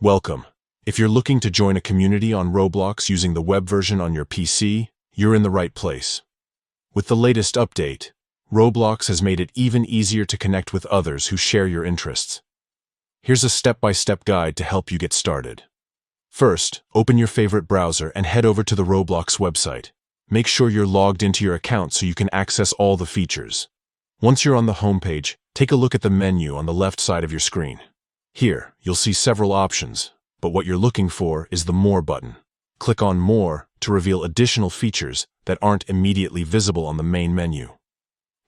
Welcome. If you're looking to join a community on Roblox using the web version on your PC, you're in the right place. With the latest update, Roblox has made it even easier to connect with others who share your interests. Here's a step-by-step guide to help you get started. First, open your favorite browser and head over to the Roblox website. Make sure you're logged into your account so you can access all the features. Once you're on the homepage, take a look at the menu on the left side of your screen. Here, you'll see several options, but what you're looking for is the More button. Click on More to reveal additional features that aren't immediately visible on the main menu.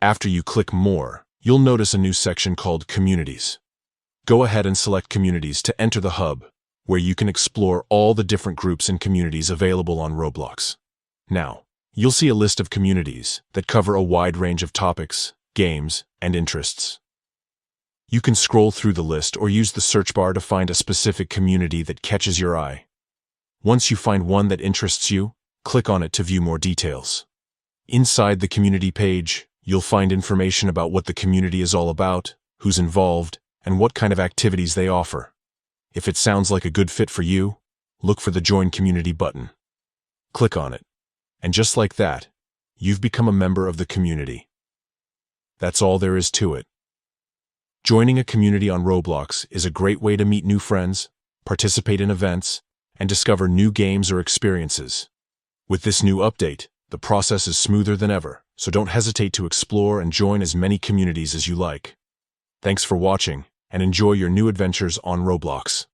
After you click More, you'll notice a new section called Communities. Go ahead and select Communities to enter the hub, where you can explore all the different groups and communities available on Roblox. Now, you'll see a list of communities that cover a wide range of topics, games, and interests. You can scroll through the list or use the search bar to find a specific community that catches your eye. Once you find one that interests you, click on it to view more details. Inside the community page, you'll find information about what the community is all about, who's involved, and what kind of activities they offer. If it sounds like a good fit for you, look for the Join Community button. Click on it. And just like that, you've become a member of the community. That's all there is to it. Joining a community on Roblox is a great way to meet new friends, participate in events, and discover new games or experiences. With this new update, the process is smoother than ever, so don't hesitate to explore and join as many communities as you like. Thanks for watching, and enjoy your new adventures on Roblox.